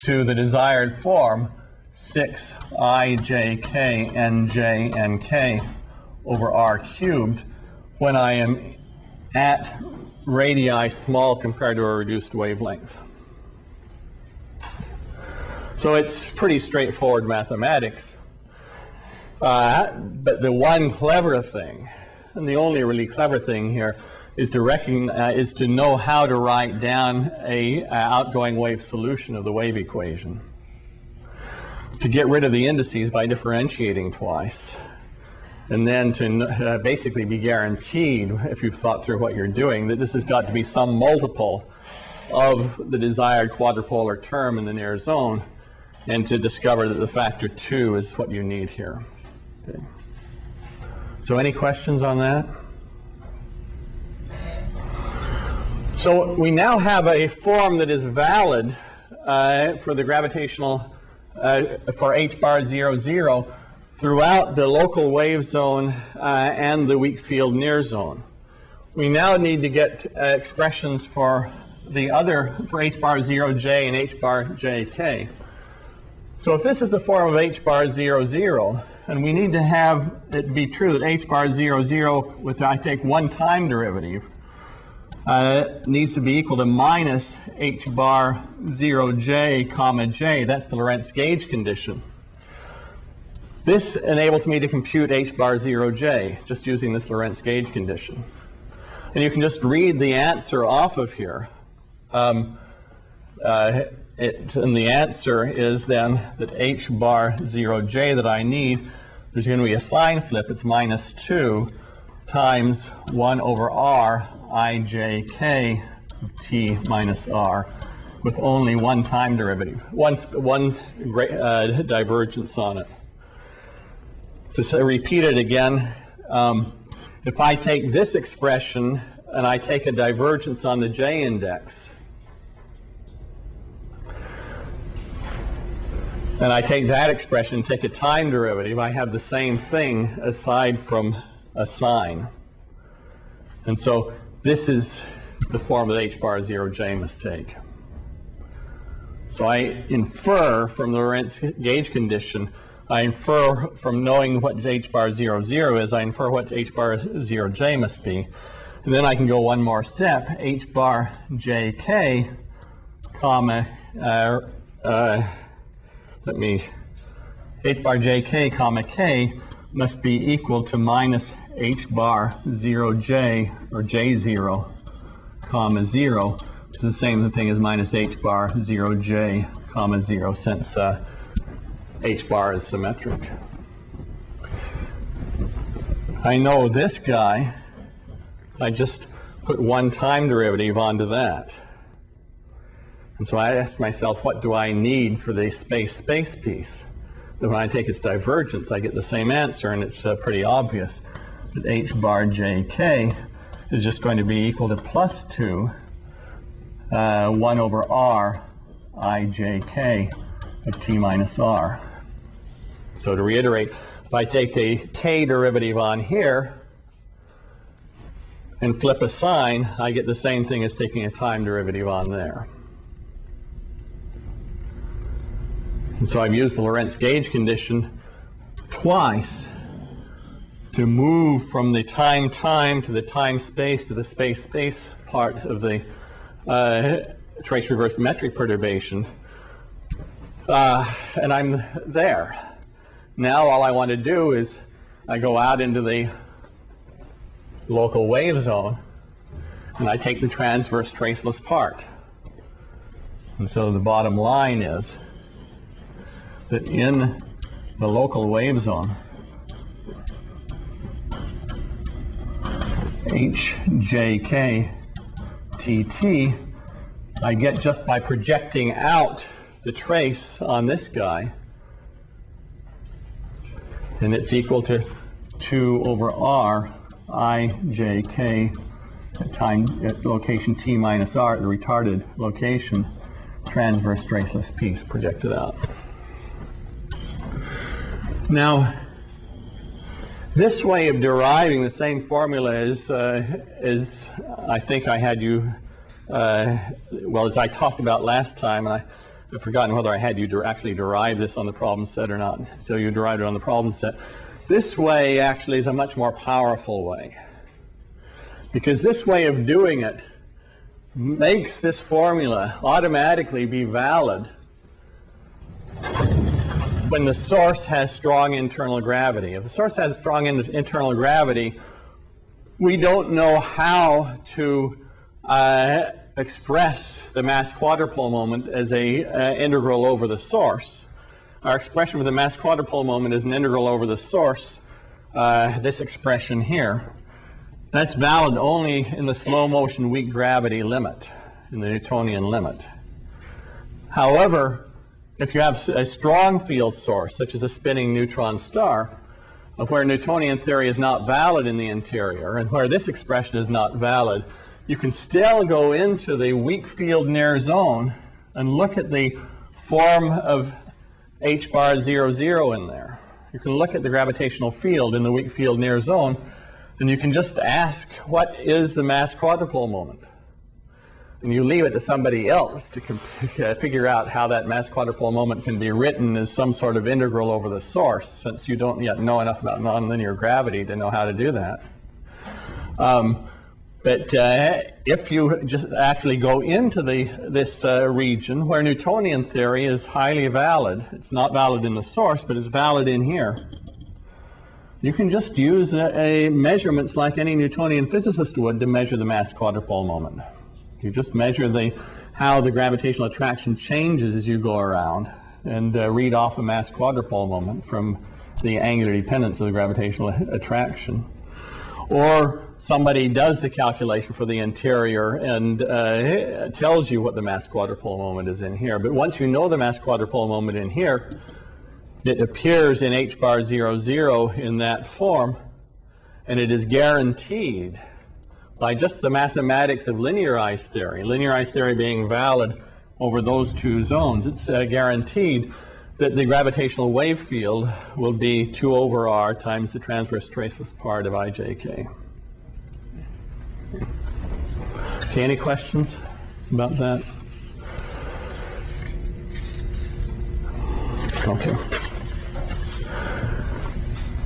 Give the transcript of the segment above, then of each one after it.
to the desired form, 6ijk nj nk over r cubed, when I am at radii small compared to a reduced wavelength. So it's pretty straightforward mathematics. But the one clever thing, and the only really clever thing here, is to know how to write down a outgoing wave solution of the wave equation. To get rid of the indices by differentiating twice. And then to basically be guaranteed, if you've thought through what you're doing, that this has got to be some multiple of the desired quadrupolar term in the near zone, and to discover that the factor 2 is what you need here. Okay. So any questions on that? So we now have a form that is valid for the gravitational, for h bar 0, 0 throughout the local wave zone and the weak field near zone. We now need to get expressions for the other, for h bar 0j and h bar jk. So if this is the form of h bar 0, 0, and we need to have it be true that h bar 0, 0, with I take one time derivative, needs to be equal to minus h bar 0j comma j. That's the Lorentz gauge condition. This enables me to compute h bar 0j, just using this Lorentz gauge condition. And you can just read the answer off of here. And the answer is then that h bar 0j that I need, there's going to be a sign flip. It's minus 2 times 1 over r ijk of t minus r, with only one time derivative, one divergence on it. To repeat it again, if I take this expression and I take a divergence on the j index, and I take that expression, take a time derivative, I have the same thing aside from a sign. And so this is the form that h bar 0j must take. So I infer from the Lorentz gauge condition, I infer from knowing what h bar 0, 0 is, I infer what h bar 0j must be. And then I can go one more step, h bar jk, comma, h bar jk, comma k must be equal to minus h bar 0j, or j0, comma 0, which is the same thing as minus h bar 0j, comma 0, since h bar is symmetric. I know this guy, I just put one time derivative onto that. And so I ask myself, what do I need for the space-space piece? Then when I take its divergence, I get the same answer, and it's pretty obvious that h bar jk is just going to be equal to plus 2, 1 over r ijk of t minus r. So to reiterate, if I take a k derivative on here and flip a sign, I get the same thing as taking a time derivative on there. And so I've used the Lorentz gauge condition twice to move from the time-time to the time-space to the space-space part of the trace reverse metric perturbation. And I'm there. Now all I want to do is I go out into the local wave zone and I take the transverse traceless part. And so the bottom line is that in the local wave zone, hjk tt, I get just by projecting out the trace on this guy, and it's equal to 2 over r ijk at location t minus r, the retarded location, transverse traceless piece projected out. Now, this way of deriving the same formula is I think I had you, well, as I talked about last time, and I've forgotten whether I had you actually derive this on the problem set or not. So you derived it on the problem set. This way actually is a much more powerful way, because this way of doing it makes this formula automatically be valid when the source has strong internal gravity. If the source has strong internal gravity, we don't know how to express the mass quadrupole moment as a integral over the source. Our expression for the mass quadrupole moment is an integral over the source, this expression here. That's valid only in the slow motion weak gravity limit, in the Newtonian limit. However, if you have a strong field source, such as a spinning neutron star, where Newtonian theory is not valid in the interior, and where this expression is not valid, you can still go into the weak field near zone and look at the form of h bar 0, 0 in there. You can look at the gravitational field in the weak field near zone, and you can just ask, what is the mass quadrupole moment? And you leave it to somebody else to figure out how that mass quadrupole moment can be written as some sort of integral over the source, since you don't yet know enough about nonlinear gravity to know how to do that. But if you just actually go into this region where Newtonian theory is highly valid, it's not valid in the source, but it's valid in here, you can just use measurements like any Newtonian physicist would to measure the mass quadrupole moment. You just measure how the gravitational attraction changes as you go around, and read off a mass quadrupole moment from the angular dependence of the gravitational attraction. Or somebody does the calculation for the interior and tells you what the mass quadrupole moment is in here. But once you know the mass quadrupole moment in here, it appears in h bar 0, 0 in that form, and it is guaranteed by just the mathematics of linearized theory being valid over those two zones. It's guaranteed that the gravitational wave field will be 2 over r times the transverse traceless part of ijk. Okay, any questions about that? Okay.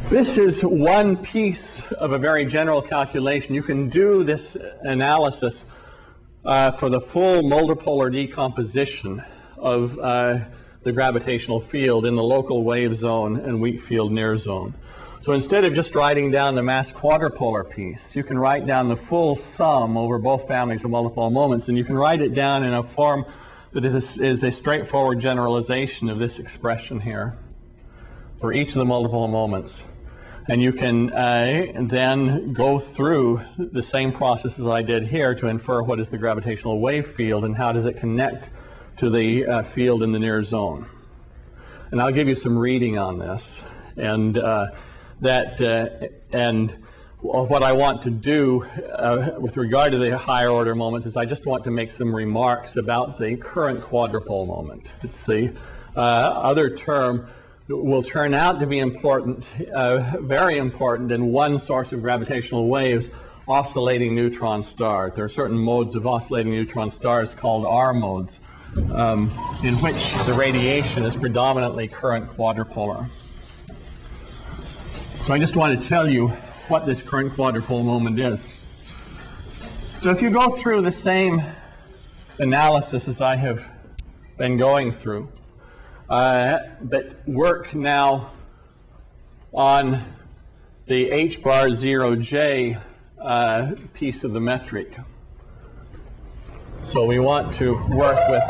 This is one piece of a very general calculation. You can do this analysis for the full multipolar decomposition of the gravitational field in the local wave zone and weak field near zone. So instead of just writing down the mass quadrupolar piece, you can write down the full sum over both families of multiple moments, and you can write it down in a form that is a straightforward generalization of this expression here for each of the multiple moments. And you can then go through the same process as I did here to infer what is the gravitational wave field and how does it connect to the field in the near zone. And I'll give you some reading on this. And what I want to do with regard to the higher order moments is I just want to make some remarks about the current quadrupole moment. It's the other term will turn out to be important, very important in one source of gravitational waves, oscillating neutron stars. There are certain modes of oscillating neutron stars called R modes, in which the radiation is predominantly current quadrupolar. So I just want to tell you what this current quadrupole moment is. So if you go through the same analysis as I have been going through, but work now on the h bar 0j piece of the metric. So we want to work with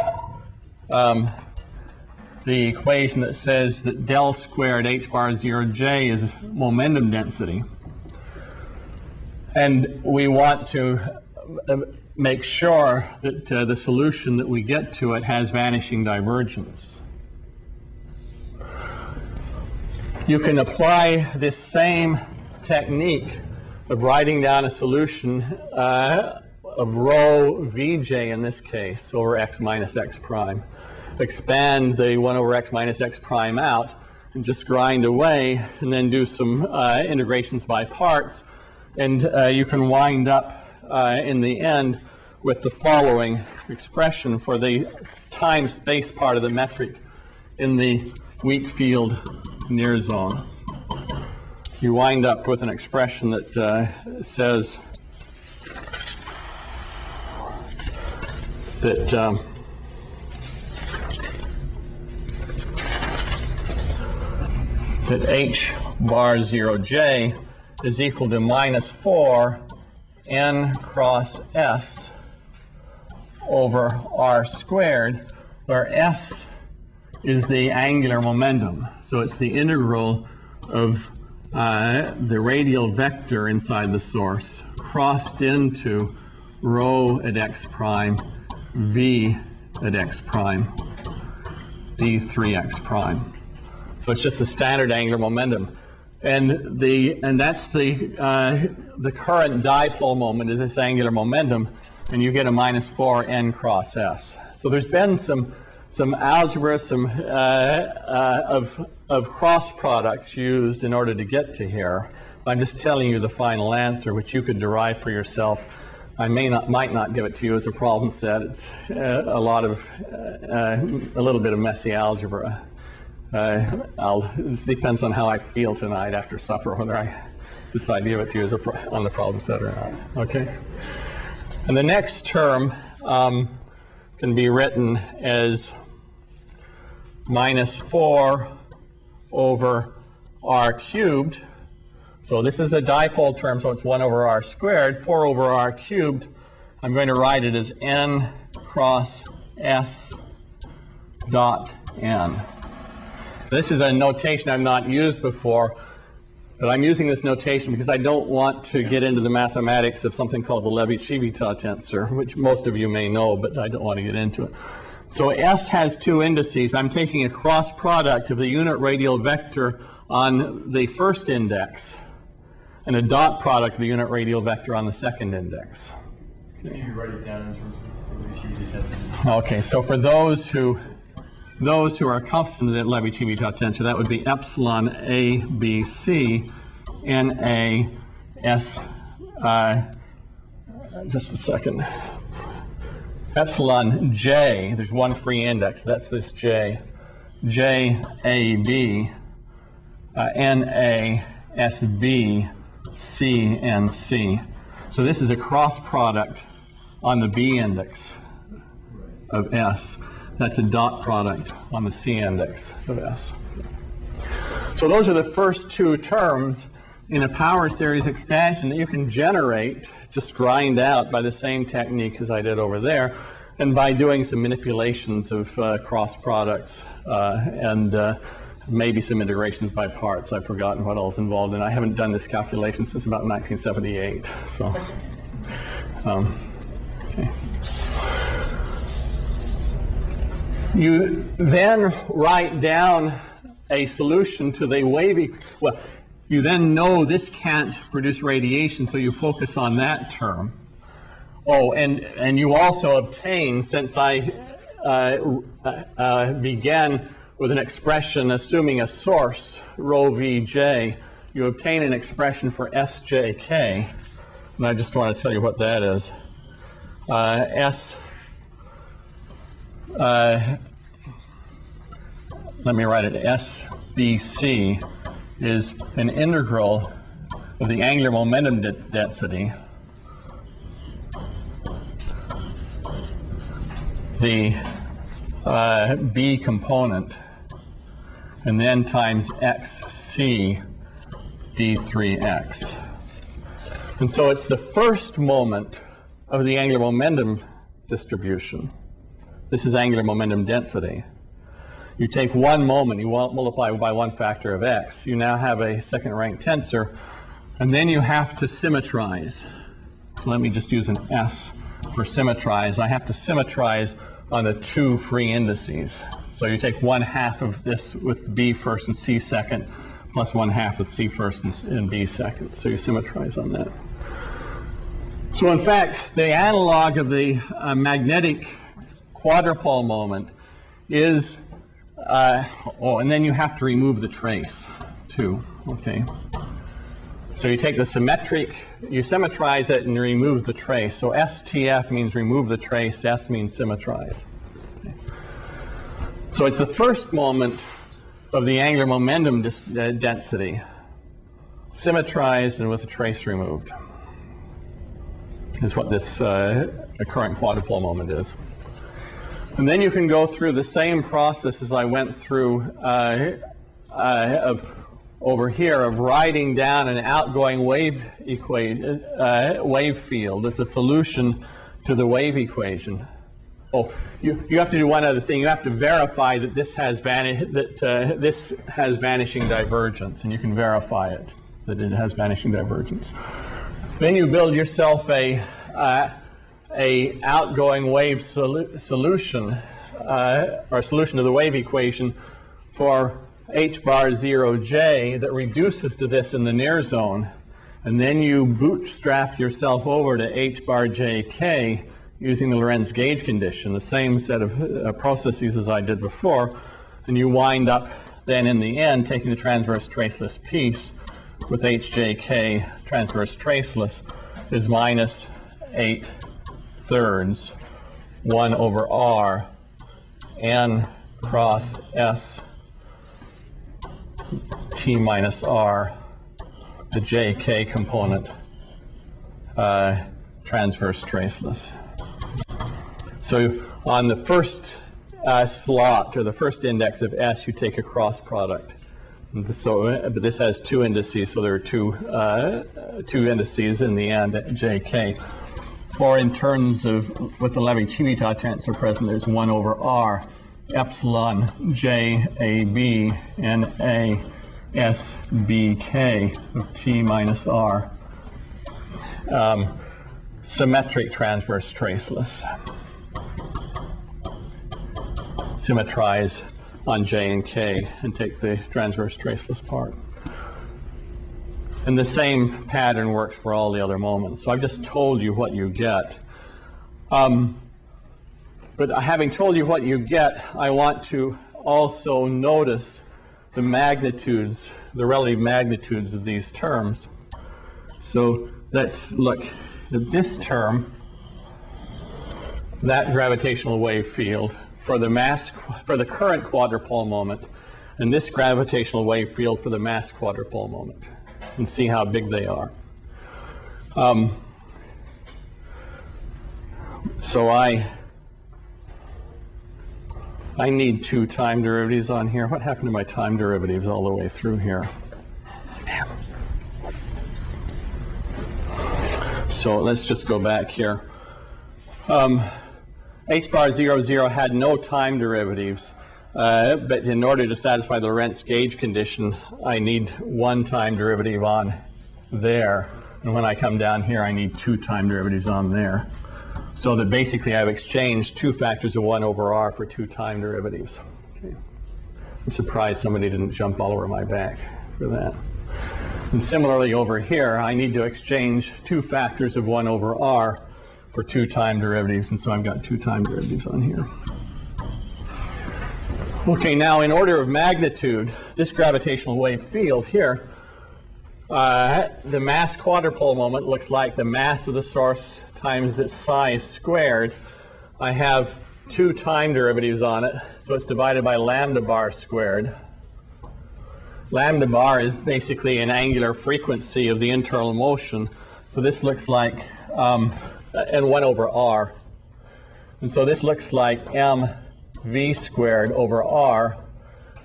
the equation that says that del squared h bar 0j is momentum density. And we want to make sure that the solution that we get to it has vanishing divergence. You can apply this same technique of writing down a solution of rho Vj in this case over x minus x prime. Expand the 1 over x minus x prime out and just grind away and then do some integrations by parts. And you can wind up in the end with the following expression for the time-space part of the metric in the weak field near zone. You wind up with an expression that says that that h bar 0j is equal to minus 4 n cross s over r squared, where s is the angular momentum. So it's the integral of the radial vector inside the source crossed into rho at x prime, v at x prime, d3x prime. So it's just the standard angular momentum. And that's the current dipole moment is this angular momentum, and you get a minus 4 n cross s. So there's been some algebra, of cross products used in order to get to here. I'm just telling you the final answer, which you could derive for yourself. I might not give it to you as a problem set. It's a little bit of messy algebra. This depends on how I feel tonight after supper, whether I decide to give it to you as on the problem set or not. Okay? And the next term can be written as minus 4 over r cubed. So this is a dipole term, so it's 1 over r squared. 4 over r cubed, I'm going to write it as n cross s dot n. This is a notation I've not used before, but I'm using this notation because I don't want to get into the mathematics of something called the Levi-Civita tensor, which most of you may know, but I don't want to get into it. So S has two indices. I'm taking a cross product of the unit radial vector on the first index and a dot product of the unit radial vector on the second index. Can you write it down in terms of Levi-Civita tensors? Okay, so for those who are accustomed to that Levi-Civita tensor, that would be epsilon A, B, C, N, A, S, just a second, epsilon J, there's one free index, that's this J, J, A, B, N, A, S, B, C, N, C. So this is a cross product on the B index of S. That's a dot product on the C index of S. So those are the first two terms in a power series expansion that you can generate, just grind out by the same technique as I did over there, and by doing some manipulations of cross products and maybe some integrations by parts. I've forgotten what all's involved, and I haven't done this calculation since about 1978. So, okay. You then write down a solution to the wavy, well, you then know this can't produce radiation, so you focus on that term. Oh, and you also obtain, since I began with an expression assuming a source, rho Vj, you obtain an expression for Sjk, and I just want to tell you what that is. Let me write it. SBC is an integral of the angular momentum density, the B component, and then times xc d3x. And so it's the first moment of the angular momentum distribution. This is angular momentum density. You take one moment, you multiply by one factor of x. You now have a second-rank tensor, and then you have to symmetrize. So let me just use an S for symmetrize. I have to symmetrize on the two free indices. So you take 1/2 of this with B first and C second, plus 1/2 with C first and B second. So you symmetrize on that. So in fact, the analog of the magnetic quadrupole moment is and then you have to remove the trace too, okay? So you take the symmetric, you symmetrize it and remove the trace. So STF means remove the trace, S means symmetrize. Okay. So it's the first moment of the angular momentum density, symmetrized and with the trace removed, is what this current quadrupole moment is. And then you can go through the same process as I went through over here of writing down an outgoing wave field as a solution to the wave equation. Oh, you have to do one other thing. You have to verify that this has vanishing divergence, and you can verify it, that it has vanishing divergence. Then you build yourself a outgoing wave solution, or solution to the wave equation for h bar 0j that reduces to this in the near zone, and then you bootstrap yourself over to h bar jk using the Lorentz gauge condition, the same set of processes as I did before, and you wind up then in the end taking the transverse traceless piece with hjk transverse traceless is minus 8/3 1 over r n cross s t minus r, the jk component, transverse traceless. So on the first slot, or the first index of s, you take a cross product. But this has two indices, so there are two indices in the end at jk. Or in terms of, with the Levi-Civita tensor present, there's 1 over r epsilon JAB NA SBK of T minus R. Symmetric transverse traceless. Symmetrize on J and K and take the transverse traceless part. And the same pattern works for all the other moments. So I've just told you what you get. But having told you what you get, I want to also notice the magnitudes, the relative magnitudes of these terms. So let's look at this term, that gravitational wave field for the current quadrupole moment, and this gravitational wave field for the mass quadrupole moment, and see how big they are. So I need two time derivatives on here. What happened to my time derivatives all the way through here? Damn. So let's just go back here. H bar 0, had no time derivatives, but in order to satisfy the Lorentz gauge condition, I need one time derivative on there. And when I come down here, I need two time derivatives on there. So that basically I've exchanged two factors of 1 over r for two time derivatives. Okay. I'm surprised somebody didn't jump all over my back for that. And similarly over here, I need to exchange two factors of 1 over r for two time derivatives, and so I've got two time derivatives on here. Okay, now in order of magnitude, this gravitational wave field here, the mass quadrupole moment looks like the mass of the source times its size squared. I have two time derivatives on it, so it's divided by lambda bar squared. Lambda bar is basically an angular frequency of the internal motion, so this looks like, and 1 over r. And so this looks like mv squared over r.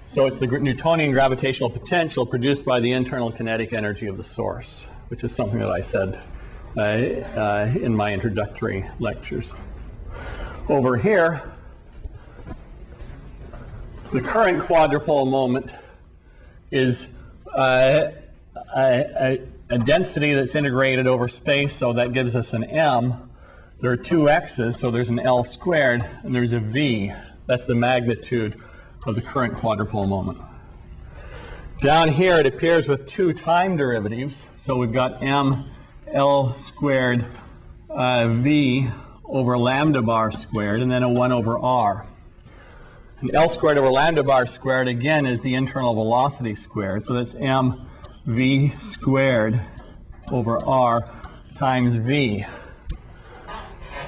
So it's the Newtonian gravitational potential produced by the internal kinetic energy of the source, which is something that I said in my introductory lectures. Over here, the current quadrupole moment is a density that's integrated over space, so that gives us an m. There are two x's, so there's an L squared, and there's a v. That's the magnitude of the current quadrupole moment. Down here, it appears with two time derivatives, so we've got m L squared v over lambda bar squared, and then a 1 over r. And L squared over lambda bar squared, again, is the internal velocity squared, so that's m v squared over r times v.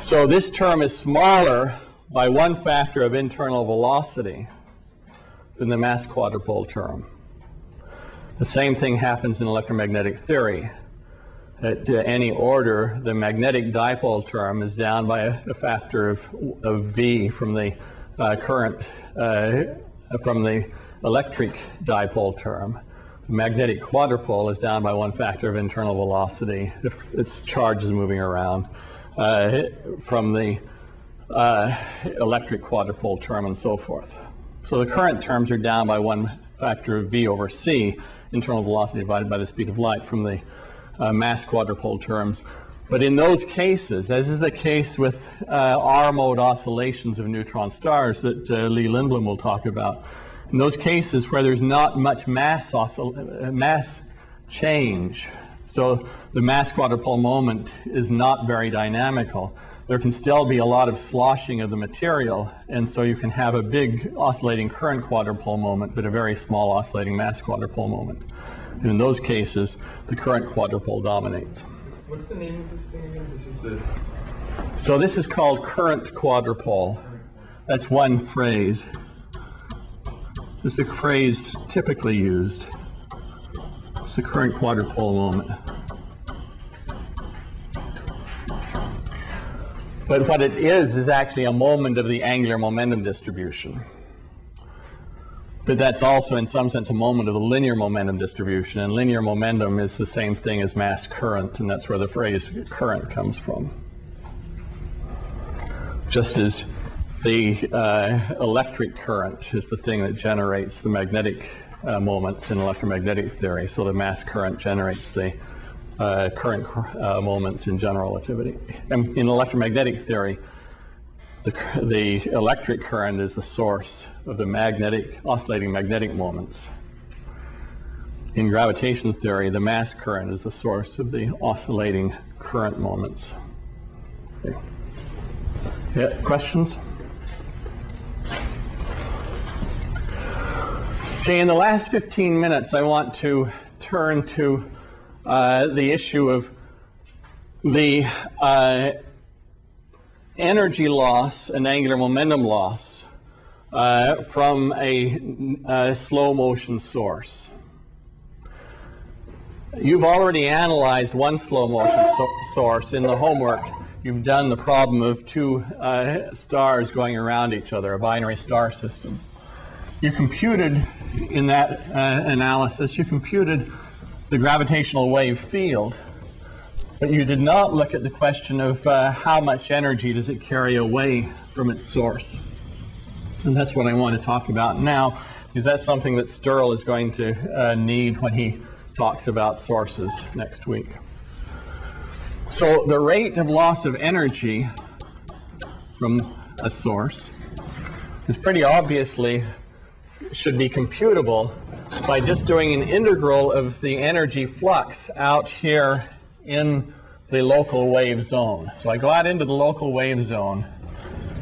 So this term is smaller by one factor of internal velocity than the mass quadrupole term. The same thing happens in electromagnetic theory. At any order, the magnetic dipole term is down by a factor of v from the current, from the electric dipole term. The magnetic quadrupole is down by one factor of internal velocity if its charge is moving around from the electric quadrupole term and so forth. So the current terms are down by one factor of v over c, internal velocity divided by the speed of light, from the mass quadrupole terms. But in those cases, as is the case with R-mode oscillations of neutron stars that Lee Lindblom will talk about, in those cases where there's not much mass change, so the mass quadrupole moment is not very dynamical, there can still be a lot of sloshing of the material, and so you can have a big oscillating current quadrupole moment, but a very small oscillating mass quadrupole moment. And in those cases, the current quadrupole dominates. What's the name of this thing again? This is the... So this is called current quadrupole. That's one phrase. This is the phrase typically used. It's the current quadrupole moment. But what it is actually a moment of the angular momentum distribution. But that's also, in some sense, a moment of the linear momentum distribution. And linear momentum is the same thing as mass current, and that's where the phrase current comes from. Just as the electric current is the thing that generates the magnetic moments in electromagnetic theory, so the mass current generates the current moments in general relativity. And in electromagnetic theory, the electric current is the source of the oscillating magnetic moments. In gravitational theory, the mass current is the source of the oscillating current moments. Okay. Yeah, questions? Okay, in the last 15 minutes, I want to turn to the issue of the energy loss and angular momentum loss from a slow motion source. You've already analyzed one slow motion source in the homework. You've done the problem of two stars going around each other, a binary star system. You computed in that analysis, you computed the gravitational wave field, but you did not look at the question of how much energy does it carry away from its source. And that's what I want to talk about now, because that's something that Sturl is going to need when he talks about sources next week. So the rate of loss of energy from a source is pretty obviously should be computable by just doing an integral of the energy flux out here in the local wave zone. So I go out into the local wave zone.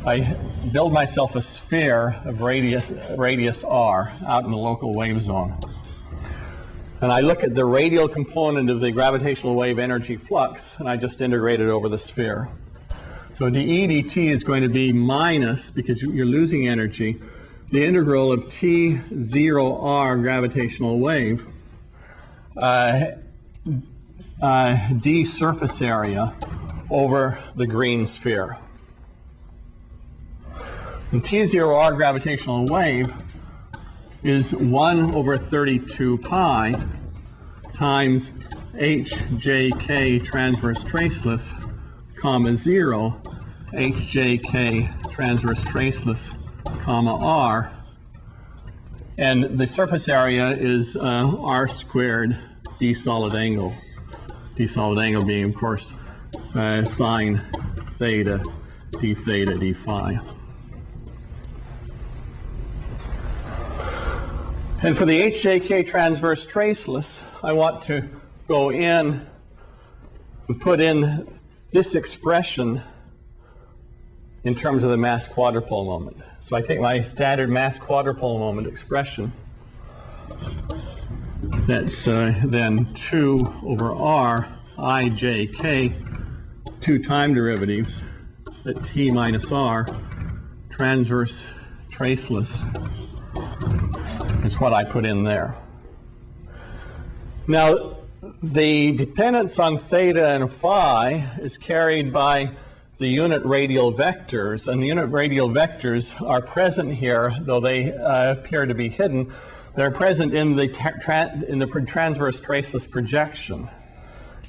I build myself a sphere of radius r out in the local wave zone. And I look at the radial component of the gravitational wave energy flux, and I just integrate it over the sphere. So dE dt is going to be minus, because you're losing energy, the integral of T0r gravitational wave d surface area over the green sphere. And T0r gravitational wave is 1 over 32 pi times hjk transverse traceless, comma 0, hjk transverse traceless, comma r, and the surface area is r squared d solid angle. D solid angle being, of course, sine theta d phi. And for the hjk transverse traceless, I want to go in and put in this expression in terms of the mass quadrupole moment. So I take my standard mass quadrupole moment expression. That's then 2 over r ijk, 2 time derivatives at t minus r, transverse traceless. Is what I put in there. Now, the dependence on theta and phi is carried by the unit radial vectors, and the unit radial vectors are present here, though they appear to be hidden. They're present in the transverse traceless projection.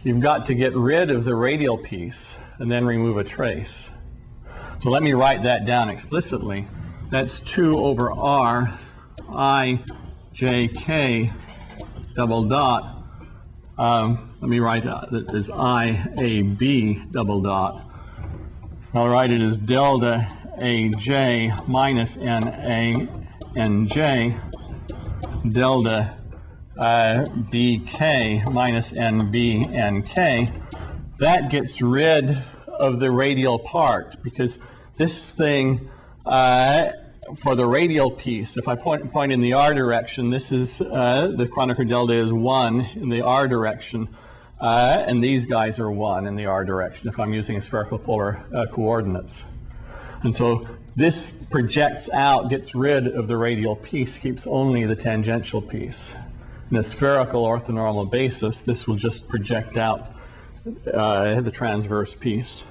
You've got to get rid of the radial piece and then remove a trace. So let me write that down explicitly. That's 2 over r I j k double dot. Let me write that as I a b double dot. I'll write it as delta a j minus n a n j delta b k minus n b n k. That gets rid of the radial part, because this thing for the radial piece, if I point in the r direction, this is the Kronecker delta is 1 in the r direction, and these guys are 1 in the r direction if I'm using spherical polar coordinates. And so this projects out, gets rid of the radial piece, keeps only the tangential piece. In a spherical orthonormal basis, this will just project out the transverse piece.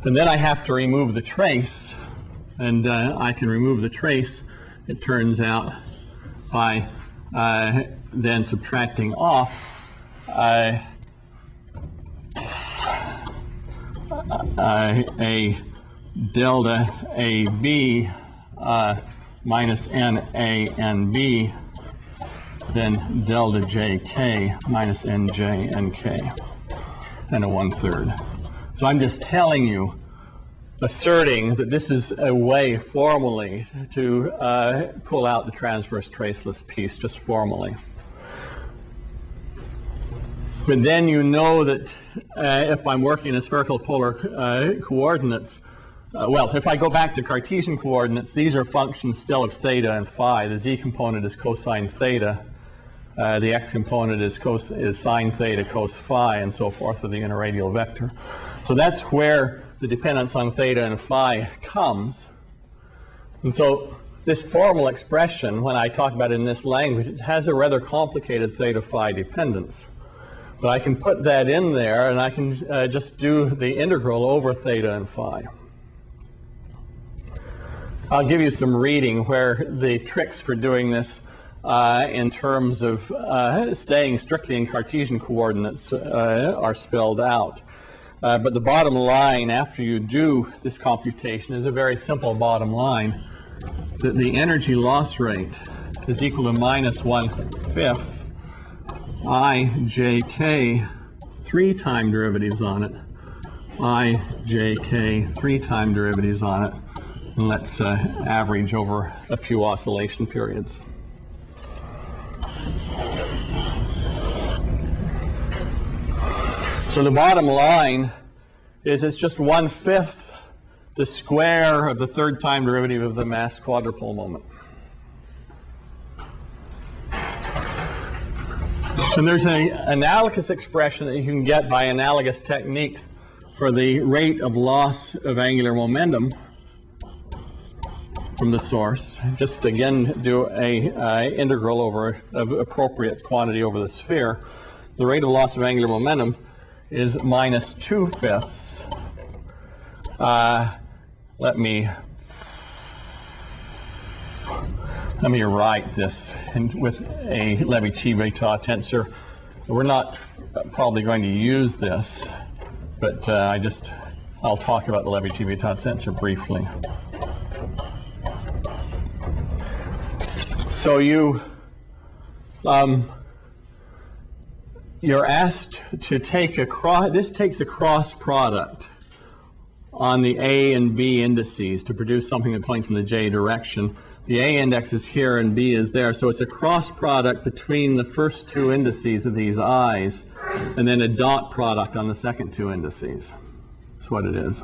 And then I have to remove the trace. And I can remove the trace, it turns out, by then subtracting off a delta AB minus NA NB, then delta JK minus NJ NK, and a 1/3. So I'm just telling you, asserting that this is a way formally to pull out the transverse traceless piece, just formally. But then you know that if I'm working in spherical polar coordinates, well, if I go back to Cartesian coordinates, these are functions still of theta and phi. The z component is cosine theta, the x component is sine theta cos phi, and so forth with the inner radial vector. So that's where the dependence on theta and phi comes. And so this formal expression, when I talk about it in this language, it has a rather complicated theta phi dependence. But I can put that in there, and I can just do the integral over theta and phi. I'll give you some reading where the tricks for doing this in terms of staying strictly in Cartesian coordinates are spelled out. But the bottom line after you do this computation is a very simple bottom line, that the energy loss rate is equal to minus 1/5 ijk 3 time derivatives on it, ijk 3 time derivatives on it, and let's average over a few oscillation periods. So the bottom line is it's just 1/5 the square of the 3rd time derivative of the mass quadrupole moment. And there's an analogous expression that you can get by analogous techniques for the rate of loss of angular momentum from the source. Just again do a integral over of appropriate quantity over the sphere. The rate of loss of angular momentum is minus 2/5. Let me write this with a Levi-Civita tensor. We're not probably going to use this, but I'll talk about the Levi-Civita tensor briefly. So you're asked to take this takes a cross product on the A and B indices to produce something that points in the J direction. The A index is here and B is there, so it's a cross product between the first 2 indices of these I's and then a dot product on the second 2 indices. That's what it is.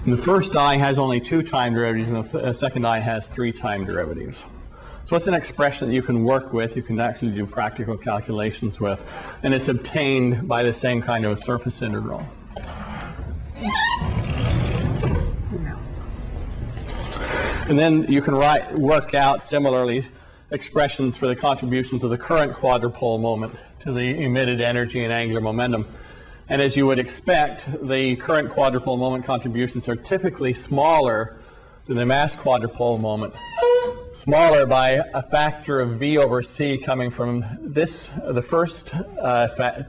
And the first I has only 2 time derivatives and the second I has 3 time derivatives. So it's an expression that you can work with, you can actually do practical calculations with, and it's obtained by the same kind of a surface integral. And then you can work out, similarly, expressions for the contributions of the current quadrupole moment to the emitted energy and angular momentum. And as you would expect, the current quadrupole moment contributions are typically smaller than the mass quadrupole moment. Smaller by a factor of V over C coming from this, the first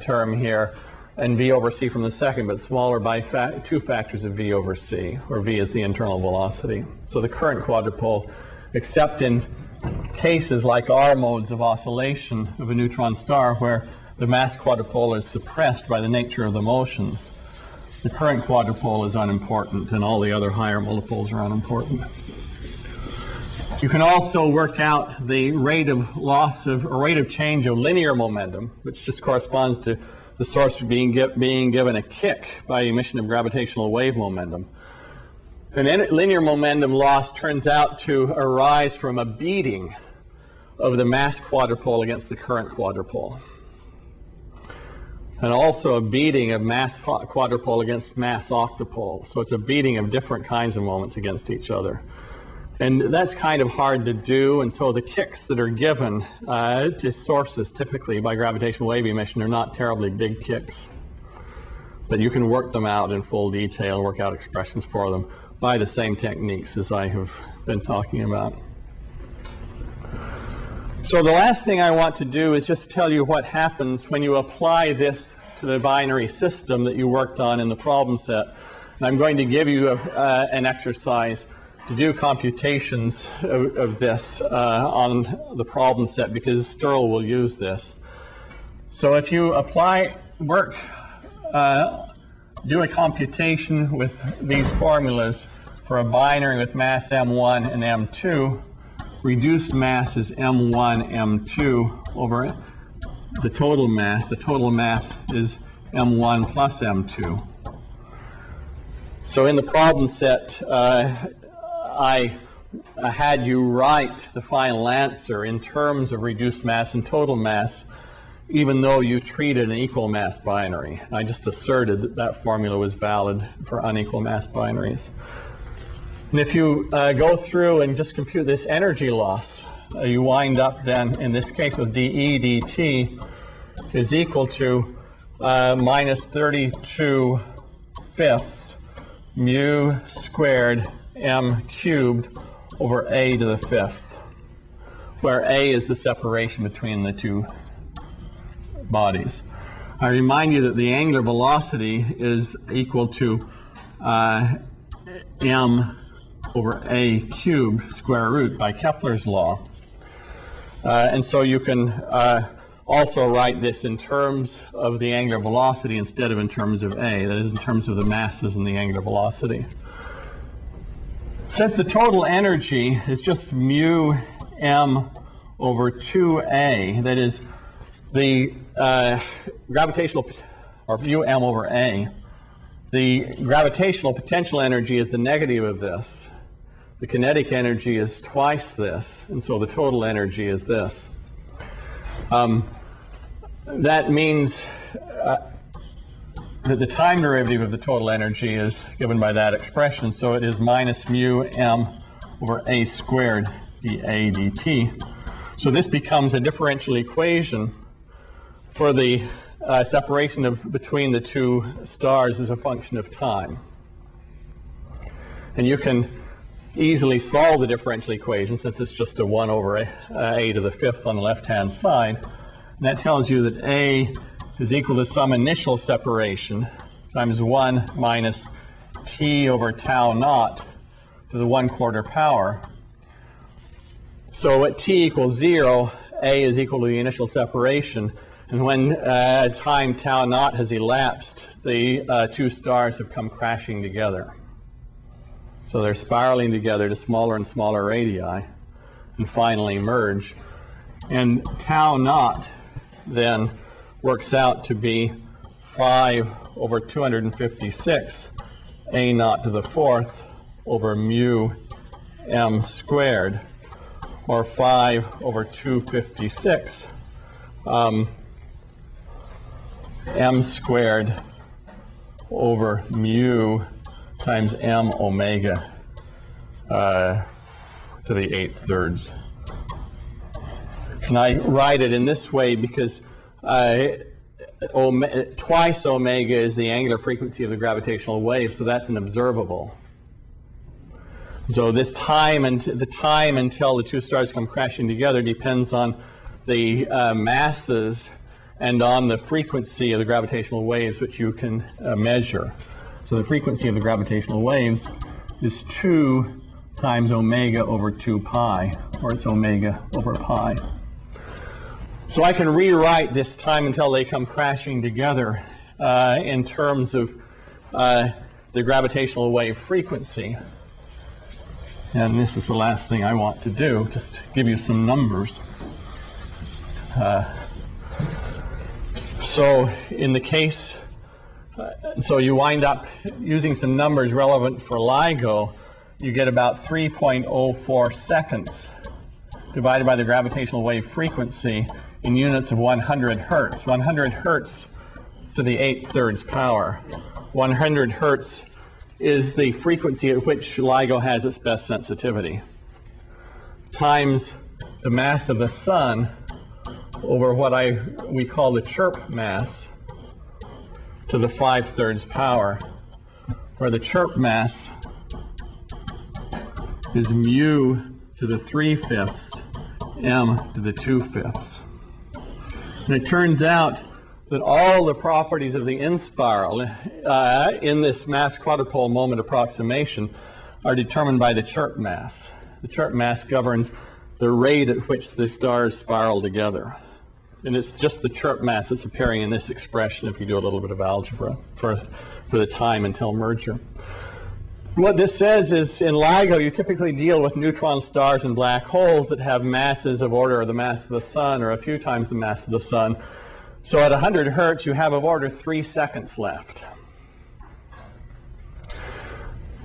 term here, and V over C from the second, but smaller by 2 factors of V over C, where V is the internal velocity. So the current quadrupole, except in cases like our modes of oscillation of a neutron star, where the mass quadrupole is suppressed by the nature of the motions, the current quadrupole is unimportant, and all the other higher multipoles are unimportant. You can also work out the rate of loss of, or rate of change of linear momentum, which just corresponds to the source being given a kick by emission of gravitational wave momentum. And linear momentum loss turns out to arise from a beating of the mass quadrupole against the current quadrupole, and also a beating of mass quadrupole against mass octopole. So it's a beating of different kinds of moments against each other. And that's kind of hard to do, and so the kicks that are given to sources typically by gravitational wave emission are not terribly big kicks. But you can work them out in full detail, work out expressions for them by the same techniques as I have been talking about. So the last thing I want to do is just tell you what happens when you apply this to the binary system that you worked on in the problem set. And I'm going to give you an exercise to do computations of this on the problem set, because Stirl will use this. So if you do a computation with these formulas for a binary with mass m1 and m2, reduced mass is m1, m2 over the total mass. The total mass is m1 plus m2. So in the problem set, I had you write the final answer in terms of reduced mass and total mass, even though you treated an equal mass binary. I just asserted that that formula was valid for unequal mass binaries. And if you go through and just compute this energy loss, you wind up then, in this case, with dE dt is equal to minus 32 fifths mu squared m cubed over a to the fifth, where a is the separation between the two bodies. I remind you that the angular velocity is equal to m over a cubed square root by Kepler's law. And so you can also write this in terms of the angular velocity instead of in terms of a, that is in terms of the masses and the angular velocity. Since the total energy is just mu m over 2a, that is the gravitational, or mu m over a, the gravitational potential energy is the negative of this. The kinetic energy is twice this, and so the total energy is this. That means that the time derivative of the total energy is given by that expression, so it is minus mu m over a squared dA dt. So this becomes a differential equation for the separation between the two stars as a function of time. And you can easily solve the differential equation, since it's just a 1 over a to the fifth on the left-hand side. And that tells you that a is equal to some initial separation times 1 minus t over tau naught to the 1/4 power. So at t equals 0, a is equal to the initial separation. And when time tau naught has elapsed, the two stars have come crashing together. So they're spiraling together to smaller and smaller radii and finally merge. And tau naught then works out to be 5 over 256 a naught to the fourth over mu m squared, or 5 over 256 m squared over mu times m omega to the 8/3. And I write it in this way because twice omega is the angular frequency of the gravitational wave, so that's an observable. So this time and the time until the two stars come crashing together depends on the masses and on the frequency of the gravitational waves, which you can measure. So the frequency of the gravitational waves is 2 times omega over 2 pi, or it's omega over pi. So I can rewrite this time until they come crashing together in terms of the gravitational wave frequency. And this is the last thing I want to do, just give you some numbers. So in the case, so you wind up using some numbers relevant for LIGO, you get about 3.04 seconds divided by the gravitational wave frequency in units of 100 hertz. 100 hertz to the 8/3 power. 100 hertz is the frequency at which LIGO has its best sensitivity, times the mass of the sun over what we call the chirp mass to the 5/3 power, where the chirp mass is mu to the 3/5 m to the 2/5. And it turns out that all the properties of the inspiral in this mass quadrupole moment approximation are determined by the chirp mass. The chirp mass governs the rate at which the stars spiral together. And it's just the chirp mass that's appearing in this expression if you do a little bit of algebra for the time until merger. What this says is in LIGO you typically deal with neutron stars and black holes that have masses of order of the mass of the sun or a few times the mass of the sun. So at 100 hertz you have of order 3 seconds left.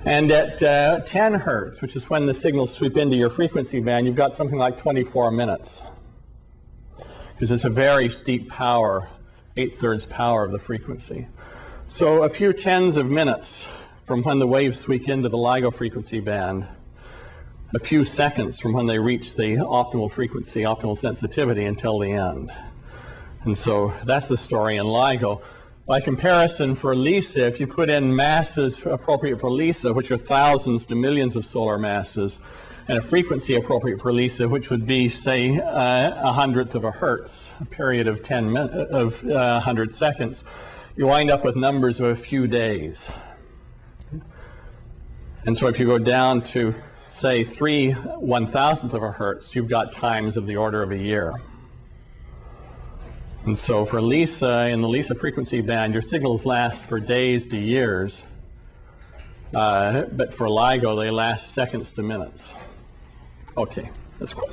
And at 10 hertz, which is when the signals sweep into your frequency band, you've got something like 24 minutes. Because it's a very steep power, 8/3 power of the frequency. So a few tens of minutes from when the waves sweep into the LIGO frequency band, a few seconds from when they reach the optimal frequency, optimal sensitivity until the end. And so that's the story in LIGO. By comparison, for LISA, if you put in masses appropriate for LISA, which are thousands to millions of solar masses, and a frequency appropriate for LISA, which would be, say, 1/100th of a hertz, a period of 100 seconds, you wind up with numbers of a few days. And so if you go down to, say, 3/1000th of a hertz, you've got times of the order of a year. And so for LISA, in the LISA frequency band, your signals last for days to years. But for LIGO, they last seconds to minutes. Okay, that's cool.